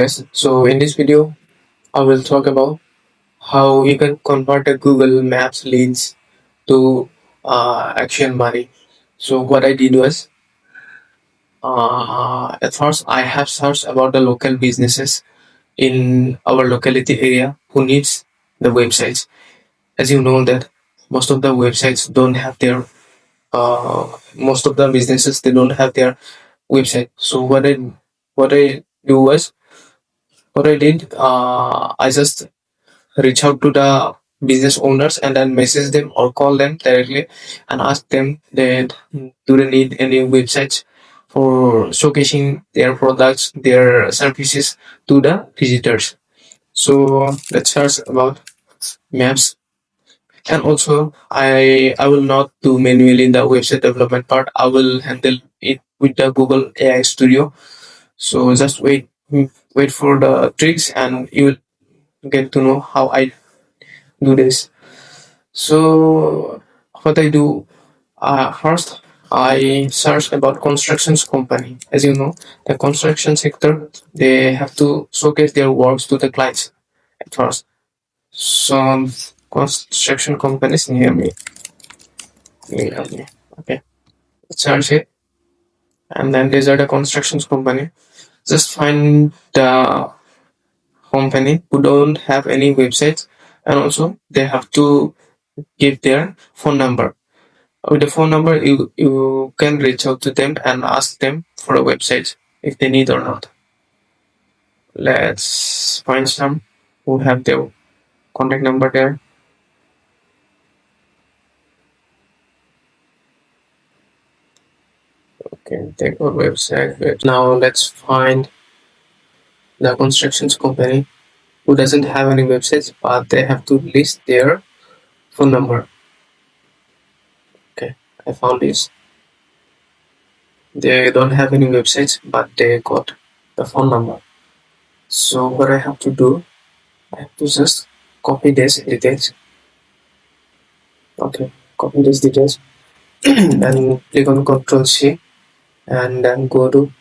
Yes, so in this video, I will talk about how you can convert a Google Maps leads to actual money. So what I did was, at first I have searched about the local businesses in our locality area who needs the websites. As you know that most of the websites don't have their most of the businesses they don't have their website. So what I do was what I did I just reach out to the business owners and then message them or call them directly and ask them that do they need any websites for showcasing their products, their services to the visitors. So let's start about maps. And also I will not do manually in the website development part. I will handle it with the Google AI Studio. So just wait for the tricks and you will get to know how I do this. So what I do, first I search about constructions company. As you know, the construction sector they have to showcase their works to the clients at first. Some construction companies near me. Okay, search it, and then these are the constructions company. Just find the company who don't have any websites, and also they have to give their phone number. With the phone number, you can reach out to them and ask them for a website if they need or not. Let's find some who have their contact number there. Okay, take our website. Now let's find the constructions company who doesn't have any websites, but they have to list their phone number. Okay, I found this. They don't have any websites, but they got the phone number. So what I have to do, I have to just copy this details. Okay, copy these details and click on Control C and then go to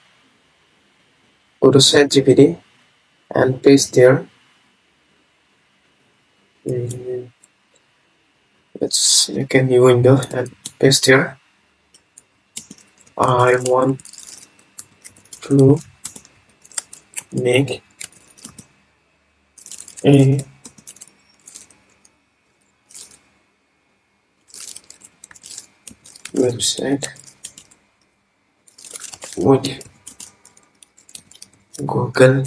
Set GPT and paste there. Mm, let's make a new window and paste here. I want to make a website with Google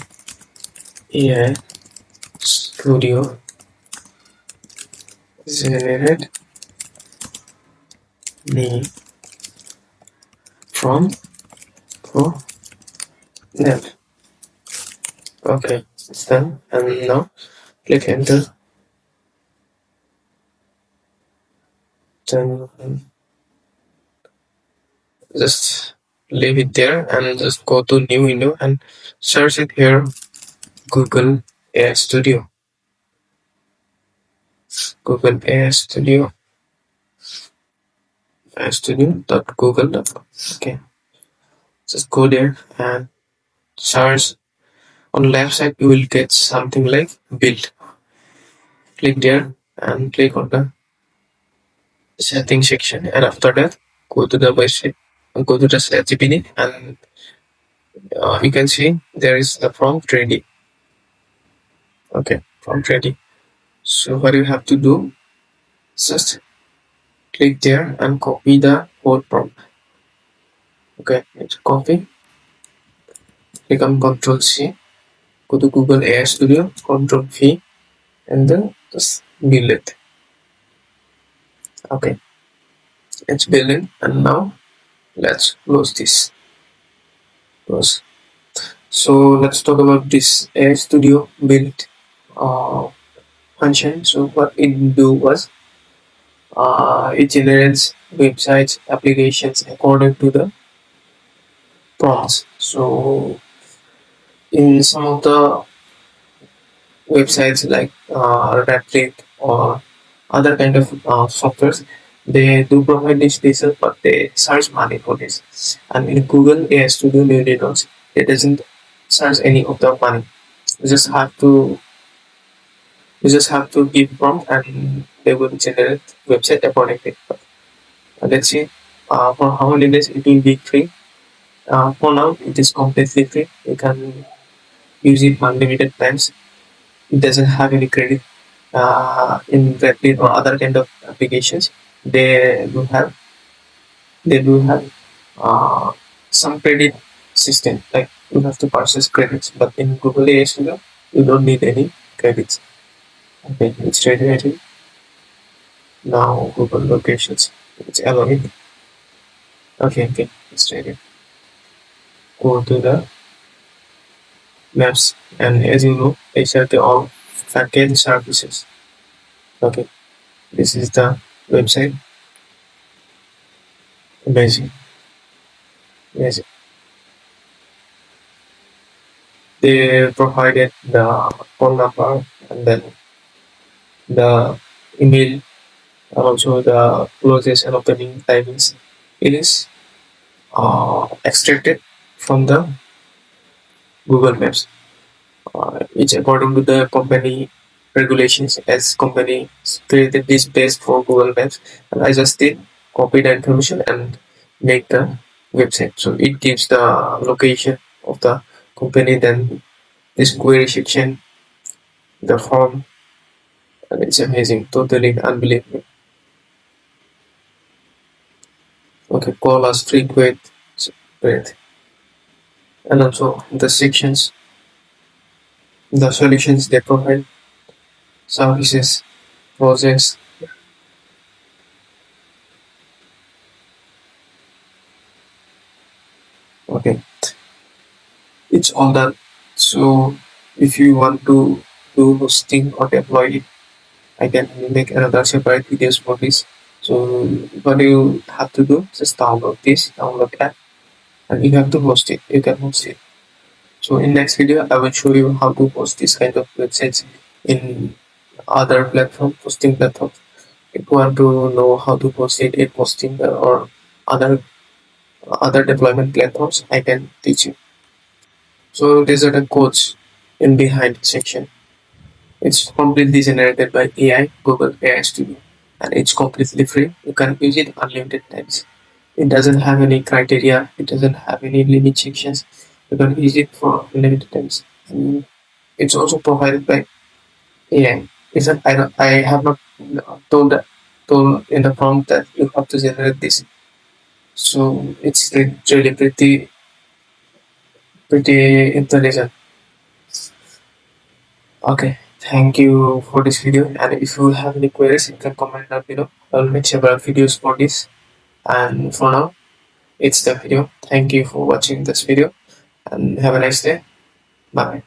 AI Studio. Generate name from pro them. Okay, it's done. And now click enter. Then just leave it there and just go to new window and search it here Google AI Studio. Google AI Studio. Studio.google.com. Okay, just go there and search. On left side you will get something like build. Click there and click on the setting section, and after that go to the website, go to the ChatGPT, and you can see there is the prompt ready. Okay, prompt ready. So what you have to do, just click there and copy the whole prompt. Okay, it's copy. Click on Control C. Go to Google AI Studio. Control V, and then just build it. Okay, it's building, and now let's close this. Close. So let's talk about this AI Studio build function. So what it do was it generates websites, applications according to the prompts. So in some of the websites like Replit or other kind of softwares, they do provide this details, but they charge money for this. And in Google AI Studio, they don't. It doesn't charge any of the money. You just have to you just have to give prompt and they will generate website accordingly. Let's see for how many days it will be free. For now, it is completely free. You can use it unlimited times. It doesn't have any credit in Reddit or other kind of applications. They do have they do have uh, some credit system, like you have to purchase credits, but in Google AI Studio you don't need any credits. Okay, it's ready now. Google locations, it's allowing. Okay, it's ready. Go to the maps, and as you know, these are the all package services. Okay, this is the website. Amazing. Yes, they provided the phone number and then the email and also the closes and opening timings. It is extracted from the Google Maps. It's according to the company regulations, as company created this base for Google Maps, and I just did copy the information and make the website. So it gives the location of the company, then this query section, the form, and it's amazing, totally unbelievable. Okay, call us frequent, so great, and also the sections, the solutions they provide, services, projects. Okay, it's all done. So if you want to do hosting or deploy it, I can make another separate videos for this. So what you have to do, just download this, download app, and you have to host it. You can host it. So in next video, I will show you how to host this kind of websites in other platform, hosting platforms. If you want to know how to host it in hosting or other deployment platforms, I can teach you. So these are the codes in behind section. It's completely generated by AI, Google AI Studio, and it's completely free. You can use it unlimited times. It doesn't have any criteria. It doesn't have any limit sections. You can use it for unlimited times. And it's also provided by AI. It's not, I don't, I have not told in the prompt that you have to generate this. So it's really pretty intelligent. Okay, thank you for this video. And if you have any queries, you can comment down below. I'll make several videos for this. And for now, it's the video. Thank you for watching this video and have a nice day. Bye.